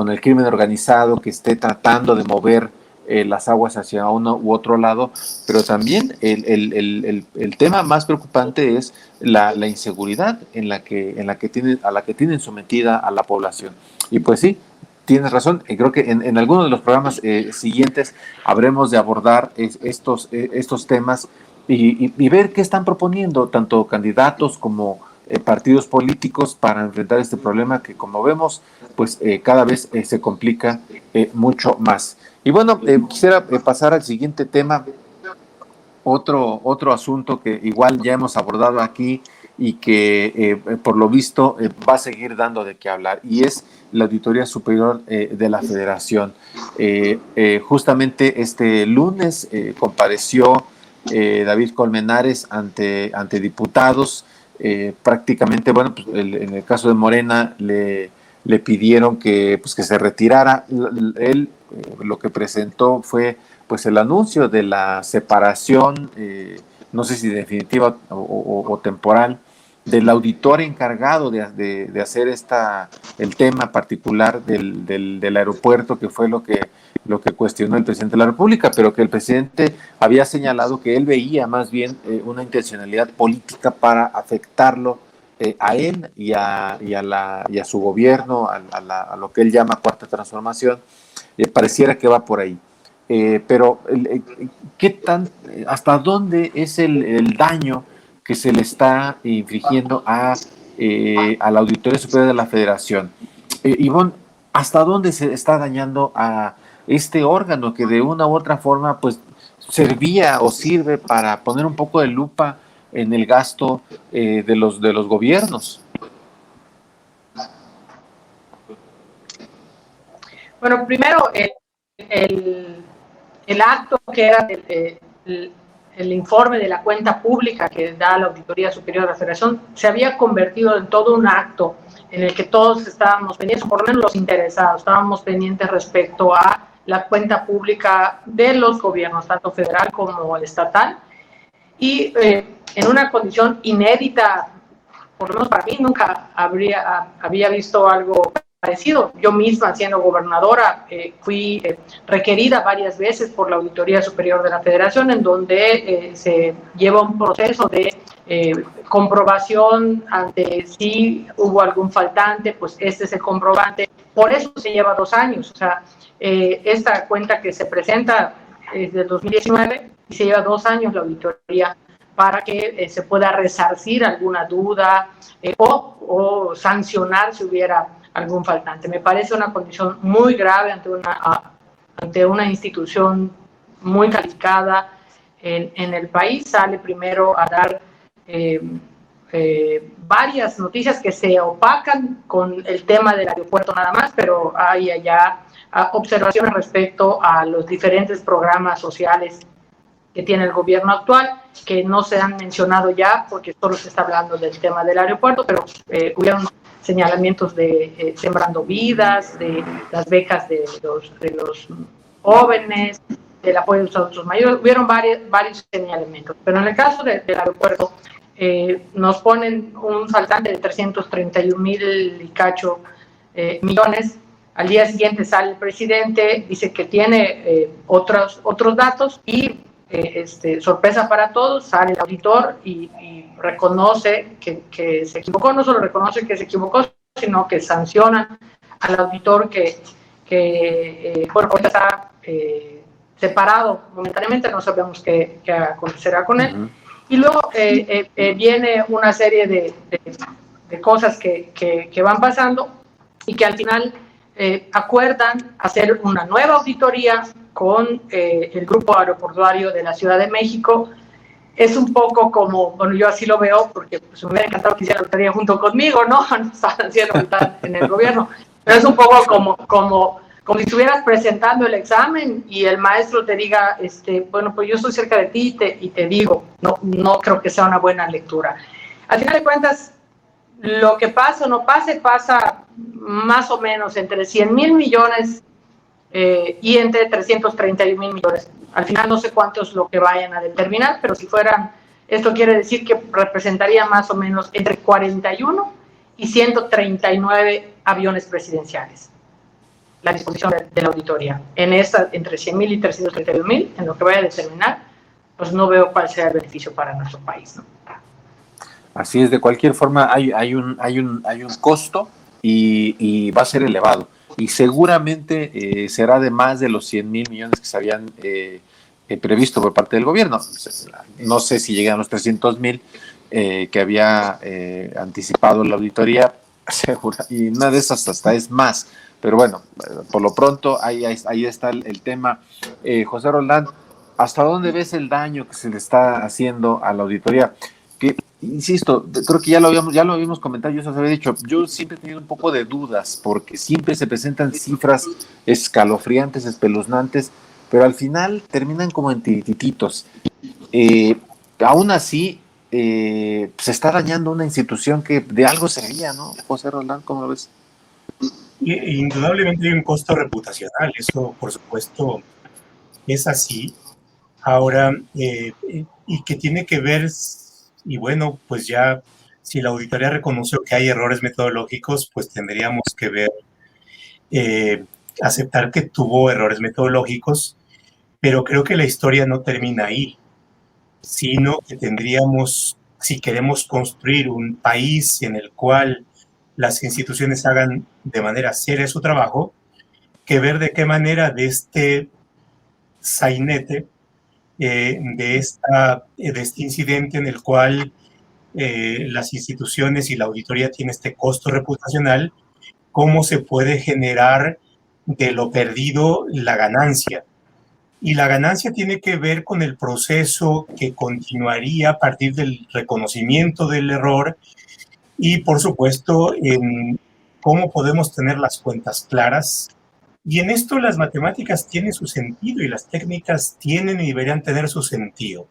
el crimen organizado que esté tratando de mover las aguas hacia uno u otro lado, pero también el tema más preocupante es la inseguridad a la que tienen sometida a la población. Y pues sí, tienes razón, creo que en algunos de los programas siguientes habremos de abordar estos temas y ver qué están proponiendo tanto candidatos como partidos políticos para enfrentar este problema que, como vemos, pues cada vez se complica mucho más. Y bueno, quisiera pasar al siguiente tema, otro asunto que igual ya hemos abordado aquí y que por lo visto va a seguir dando de qué hablar, y es la Auditoría Superior de la Federación. Justamente este lunes compareció David Colmenares ante diputados. Prácticamente, bueno, pues en el caso de Morena le pidieron que se retirara. Él lo que presentó fue pues el anuncio de la separación, no sé si definitiva o temporal, del auditor encargado de hacer el tema particular del aeropuerto, que fue lo que cuestionó el presidente de la República, pero que el presidente había señalado que él veía más bien una intencionalidad política para afectarlo a él y a su gobierno, a lo que él llama Cuarta Transformación. Pareciera que va por ahí. Pero ¿hasta dónde es el daño que se le está infligiendo a la Auditoría Superior de la Federación? Ivonne, ¿hasta dónde se está dañando a este órgano que de una u otra forma pues servía o sirve para poner un poco de lupa en el gasto de los gobiernos? Bueno, primero, el acto que era el informe de la cuenta pública que da la Auditoría Superior de la Federación se había convertido en todo un acto en el que todos estábamos pendientes, por lo menos los interesados, estábamos pendientes respecto a la cuenta pública de los gobiernos, tanto federal como estatal, y en una condición inédita, por lo menos para mí, nunca había visto algo parecido. Yo misma, siendo gobernadora, fui requerida varias veces por la Auditoría Superior de la Federación, en donde se lleva un proceso de comprobación ante si hubo algún faltante, pues este es el comprobante. Por eso se lleva 2 años. O sea, esta cuenta que se presenta es del 2019 y se lleva 2 años la auditoría para que se pueda resarcir alguna duda o sancionar si hubiera algún faltante. Me parece una condición muy grave ante una institución muy calificada en el país. Sale primero a dar varias noticias que se opacan con el tema del aeropuerto nada más, pero hay allá observaciones respecto a los diferentes programas sociales que tiene el gobierno actual, que no se han mencionado ya porque solo se está hablando del tema del aeropuerto, pero hubieron señalamientos de Sembrando Vidas, de las becas de los jóvenes, del apoyo a los adultos mayores. Hubieron varios señalamientos, pero en el caso del aeropuerto nos ponen un faltante de 331,000 y cacho millones Al día siguiente sale el presidente, dice que tiene otros datos y sorpresa para todos, sale el auditor y reconoce que se equivocó, no solo reconoce que se equivocó, sino que sanciona al auditor bueno, ahorita está separado momentáneamente, no sabemos qué acontecerá con él. Uh-huh. Y luego viene una serie de cosas que van pasando y que al final acuerdan hacer una nueva auditoría con el grupo aeroportuario de la Ciudad de México. Es un poco como, bueno, yo así lo veo, porque pues, me hubiera encantado que hiciera la auditoría junto conmigo, ¿no? No estaban haciendo en el gobierno, pero es un poco como si estuvieras presentando el examen y el maestro te diga, bueno, pues yo estoy cerca de ti y te digo, no creo que sea una buena lectura. Al final de cuentas, lo que pase o no pase, pasa más o menos entre 100,000 millones y entre 331,000 millones. Al final no sé cuánto es lo que vayan a determinar, pero si fueran, esto quiere decir que representaría más o menos entre 41 y 139 aviones presidenciales. La disposición de la auditoría. En esta, entre 100,000 y 331,000, en lo que vaya a determinar, pues no veo cuál sea el beneficio para nuestro país, ¿no? Así es, de cualquier forma hay un costo y va a ser elevado. Y seguramente será de más de los 100,000 millones que se habían previsto por parte del gobierno. No sé si llegan a los 300,000 que había anticipado la auditoría, segura, y una de esas hasta es más. Pero bueno, por lo pronto ahí está el tema. José Roldán, ¿hasta dónde ves el daño que se le está haciendo a la auditoría? Que, insisto, creo que ya lo habíamos comentado, yo se los había dicho, yo siempre he tenido un poco de dudas, porque siempre se presentan cifras escalofriantes, espeluznantes, pero al final terminan como en tiritititos. Aún así, se está dañando una institución que de algo servía, ¿no? José Roldán, ¿cómo lo ves? Indudablemente hay un costo reputacional, eso por supuesto es así. Ahora, y que tiene que ver, y bueno, pues ya si la auditoría reconoció que hay errores metodológicos, pues tendríamos que ver, aceptar que tuvo errores metodológicos, pero creo que la historia no termina ahí, sino que tendríamos, si queremos construir un país en el cual las instituciones hagan de manera seria su trabajo, que ver de qué manera de este sainete, de este incidente en el cual las instituciones y la auditoría tienen este costo reputacional, cómo se puede generar de lo perdido la ganancia. Y la ganancia tiene que ver con el proceso que continuaría a partir del reconocimiento del error y, por supuesto, en cómo podemos tener las cuentas claras. Y en esto las matemáticas tienen su sentido y las técnicas tienen y deberían tener su sentido.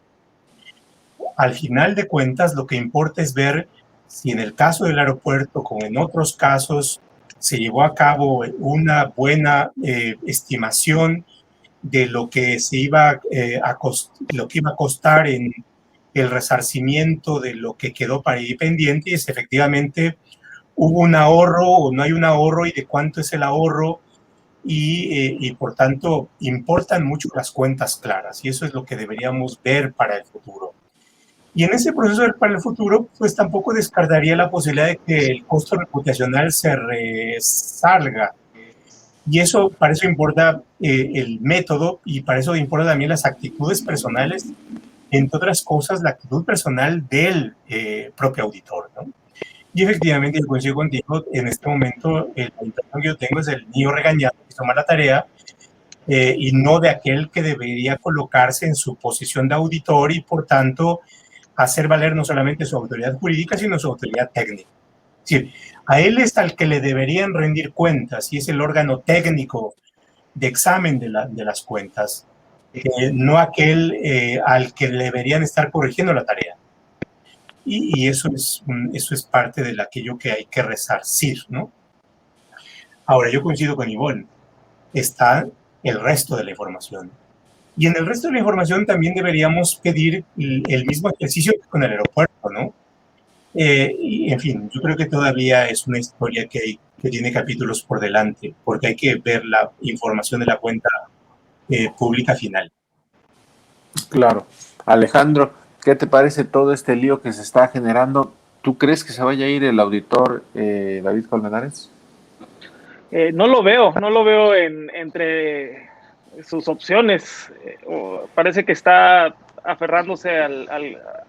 Al final de cuentas, lo que importa es ver si en el caso del aeropuerto, como en otros casos, se llevó a cabo una buena estimación de lo que se iba lo que iba a costar en el resarcimiento de lo que quedó para ir pendiente, y si efectivamente hubo un ahorro o no hay un ahorro y de cuánto es el ahorro, y por tanto importan mucho las cuentas claras, y eso es lo que deberíamos ver para el futuro. Y en ese proceso para el futuro, pues tampoco descartaría la posibilidad de que el costo reputacional se resalga. Y eso, para eso importa el método, y para eso importa también las actitudes personales, entre otras cosas, la actitud personal del propio auditor, ¿no? Y efectivamente, yo coincido contigo, en este momento la impresión que yo tengo es el niño regañado que toma la tarea, y no de aquel que debería colocarse en su posición de auditor y, por tanto, hacer valer no solamente su autoridad jurídica, sino su autoridad técnica. Es decir, a él es al que le deberían rendir cuentas, y es el órgano técnico de examen de las cuentas, no aquel al que deberían estar corrigiendo la tarea. Y eso es parte de aquello que hay que resarcir, ¿no? Ahora, yo coincido con Ivonne, está el resto de la información. Y en el resto de la información también deberíamos pedir el mismo ejercicio que con el aeropuerto, ¿no? Y, en fin, yo creo que todavía es una historia que tiene capítulos por delante, porque hay que ver la información de la cuenta pública final. Claro. Alejandro, ¿qué te parece todo este lío que se está generando? ¿Tú crees que se vaya a ir el auditor David Colmenares? No lo veo entre sus opciones. Parece que está aferrándose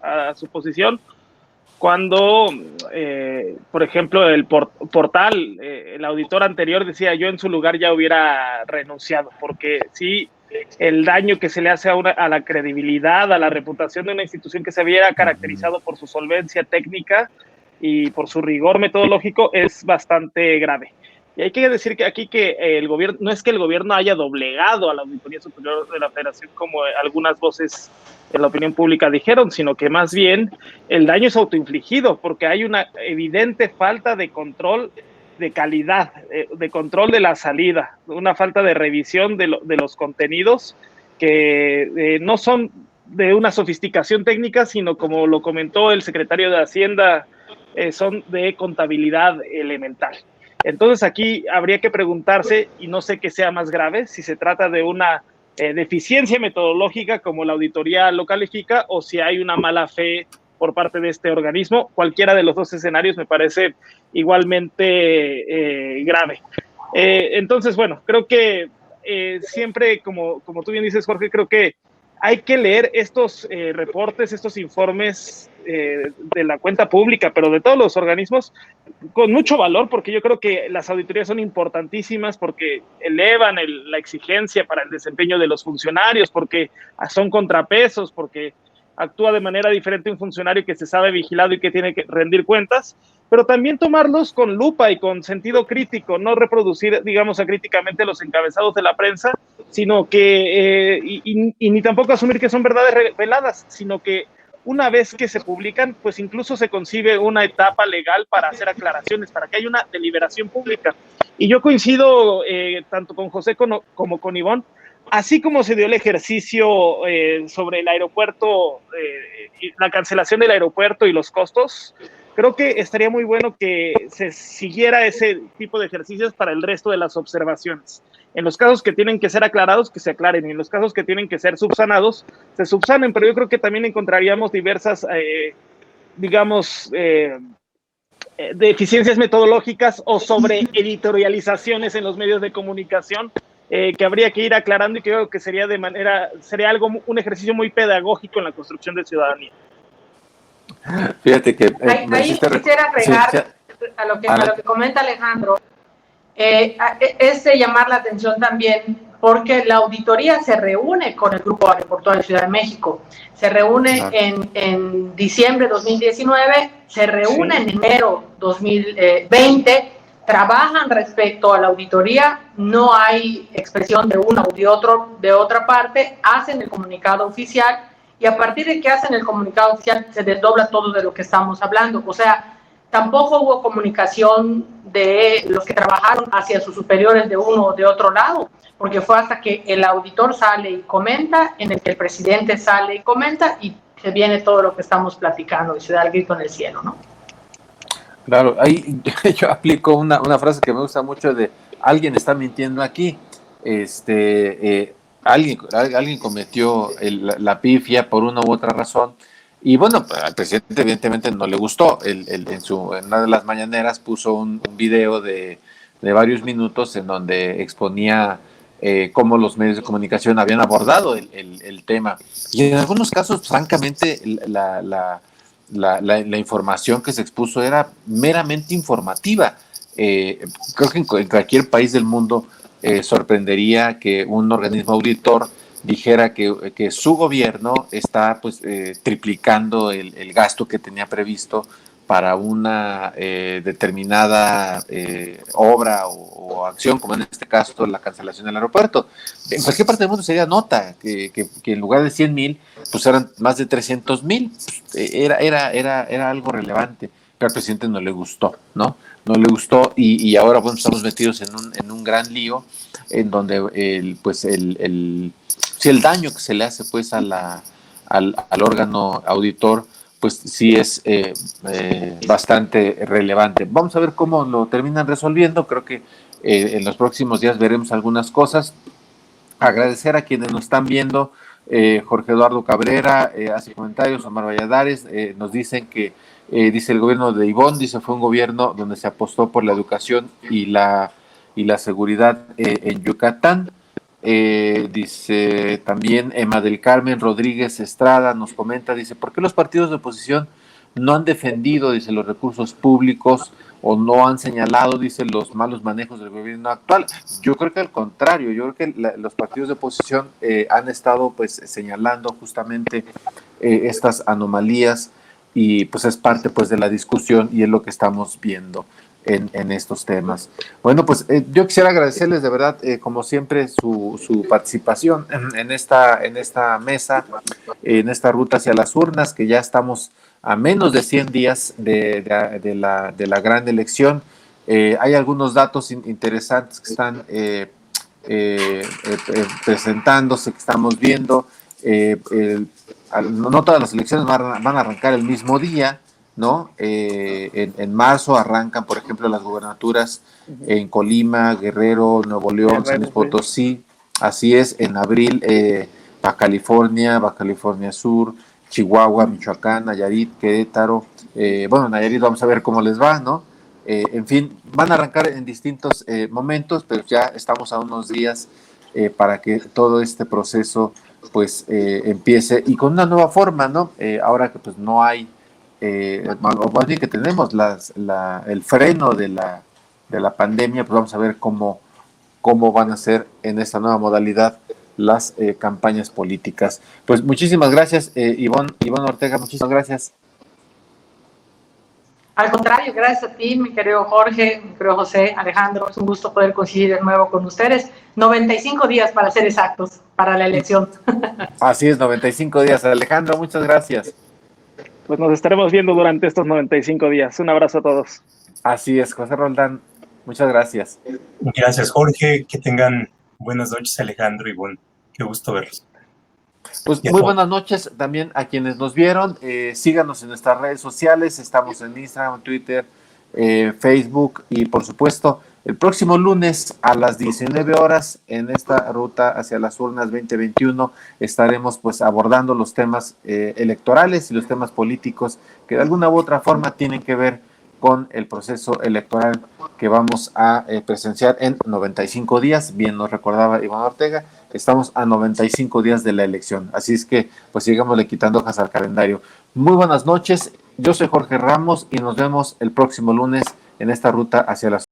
a su posición cuando, por ejemplo, el portal, el auditor anterior decía: yo en su lugar ya hubiera renunciado, porque sí, el daño que se le hace a la credibilidad, a la reputación de una institución que se había caracterizado por su solvencia técnica y por su rigor metodológico es bastante grave. Y hay que decir que aquí que el gobierno, no es que el gobierno haya doblegado a la Auditoría Superior de la Federación, como algunas voces en la opinión pública dijeron, sino que más bien el daño es autoinfligido, porque hay una evidente falta de control de calidad, de control de la salida, una falta de revisión de los contenidos que no son de una sofisticación técnica, sino, como lo comentó el secretario de Hacienda, son de contabilidad elemental. Entonces aquí habría que preguntarse, y no sé qué sea más grave, si se trata de una deficiencia metodológica, como la auditoría lo califica, o si hay una mala fe por parte de este organismo. Cualquiera de los dos escenarios me parece igualmente grave. Entonces, bueno, creo que siempre, como tú bien dices, Jorge, creo que hay que leer estos reportes, estos informes de la cuenta pública, pero de todos los organismos, con mucho valor, porque yo creo que las auditorías son importantísimas, porque elevan la exigencia para el desempeño de los funcionarios, porque son contrapesos, porque actúa de manera diferente un funcionario que se sabe vigilado y que tiene que rendir cuentas, pero también tomarlos con lupa y con sentido crítico, no reproducir, digamos, acríticamente los encabezados de la prensa, sino que, y ni tampoco asumir que son verdades reveladas, sino que una vez que se publican, pues incluso se concibe una etapa legal para hacer aclaraciones, para que haya una deliberación pública. Y yo coincido tanto con José como con Ivonne. Así como se dio el ejercicio sobre el aeropuerto, la cancelación del aeropuerto y los costos, creo que estaría muy bueno que se siguiera ese tipo de ejercicios para el resto de las observaciones. En los casos que tienen que ser aclarados, que se aclaren, y en los casos que tienen que ser subsanados, se subsanen, pero yo creo que también encontraríamos diversas, digamos, deficiencias metodológicas o sobre editorializaciones en los medios de comunicación que habría que ir aclarando, y creo que sería un ejercicio muy pedagógico en la construcción de ciudadanía. Fíjate que ahí quisiera agregar a lo que comenta Alejandro, es de llamar la atención también, porque la auditoría se reúne con el Grupo Aeroportuario de Ciudad de México, se reúne en diciembre de 2019, se reúne en enero 2020, trabajan respecto a la auditoría, no hay expresión de uno u de otra parte, hacen el comunicado oficial, y a partir de que hacen el comunicado oficial se desdobla todo de lo que estamos hablando. O sea, tampoco hubo comunicación de los que trabajaron hacia sus superiores de uno o de otro lado, porque fue hasta que el auditor sale y comenta, en el que el presidente sale y comenta, y se viene todo lo que estamos platicando y se da el grito en el cielo, ¿no? Claro, ahí yo aplico una frase que me gusta mucho de: alguien está mintiendo aquí. Alguien cometió la pifia por una u otra razón, y bueno, al presidente evidentemente no le gustó. En una de las mañaneras puso un video de varios minutos en donde exponía cómo los medios de comunicación habían abordado el tema, y en algunos casos, francamente, la información que se expuso era meramente informativa. Creo que en cualquier país del mundo sorprendería que un organismo auditor dijera que su gobierno está triplicando el gasto que tenía previsto para una determinada obra o acción, como en este caso la cancelación del aeropuerto. En cualquier parte del mundo sería nota que en lugar de 100,000, pues eran más de 300,000. Era algo relevante, pero al presidente no le gustó, ¿no? No le gustó, y ahora, bueno, estamos metidos en un gran lío en donde el daño que se le hace pues al órgano auditor, pues sí es bastante relevante. Vamos a ver cómo lo terminan resolviendo. Creo que en los próximos días veremos algunas cosas. Agradecer a quienes nos están viendo. Jorge Eduardo Cabrera hace comentarios, Omar Valladares nos dicen que dice el gobierno de Ivonne, dice fue un gobierno donde se apostó por la educación y la seguridad en Yucatán. Dice también Emma del Carmen Rodríguez Estrada nos comenta, dice, ¿por qué los partidos de oposición no han defendido, dice, los recursos públicos o no han señalado, dice, los malos manejos del gobierno actual? Yo creo que al contrario, yo creo que los partidos de oposición han estado pues señalando justamente estas anomalías y pues es parte pues de la discusión y es lo que estamos viendo en estos temas. Bueno, pues yo quisiera agradecerles de verdad, como siempre, su participación en esta mesa, en esta ruta hacia las urnas, que ya estamos a menos de 100 días de la gran elección. Hay algunos datos interesantes que están presentándose, que estamos viendo. No todas las elecciones van a arrancar el mismo día, ¿no? En marzo arrancan, por ejemplo, las gubernaturas en Colima, Guerrero, Nuevo León, San Luis Potosí. Así es, en abril Baja California Sur, Chihuahua, Michoacán, Nayarit, Querétaro. Bueno, Nayarit vamos a ver cómo les va, ¿no? En fin, van a arrancar en distintos momentos, pero ya estamos a unos días para que todo este proceso pues empiece y con una nueva forma, ¿no? Ahora que pues no hay o más bien que tenemos el freno de la pandemia, pues vamos a ver cómo van a ser en esta nueva modalidad las campañas políticas. Pues muchísimas gracias, Ivonne Ortega, muchísimas gracias. Al contrario, gracias a ti, mi querido Jorge, mi querido José, Alejandro, es un gusto poder coincidir de nuevo con ustedes. 95 días para ser exactos, para la elección. Así es, 95 días. Alejandro, muchas gracias. Pues nos estaremos viendo durante estos 95 días. Un abrazo a todos. Así es, José Roldán, muchas gracias. Gracias, Jorge. Que tengan buenas noches, Alejandro y Ivonne. Qué gusto verlos. Pues muy buenas noches también a quienes nos vieron. Síganos en nuestras redes sociales. Estamos en Instagram, Twitter, Facebook y por supuesto el próximo lunes a las 19 horas en esta ruta hacia las urnas 2021 estaremos pues abordando los temas electorales y los temas políticos que de alguna u otra forma tienen que ver con el proceso electoral que vamos a presenciar en 95 días. Bien nos recordaba Ivonne Ortega, estamos a 95 días de la elección. Así es que, pues sigámosle quitando hojas al calendario. Muy buenas noches, yo soy Jorge Ramos y nos vemos el próximo lunes en esta ruta hacia las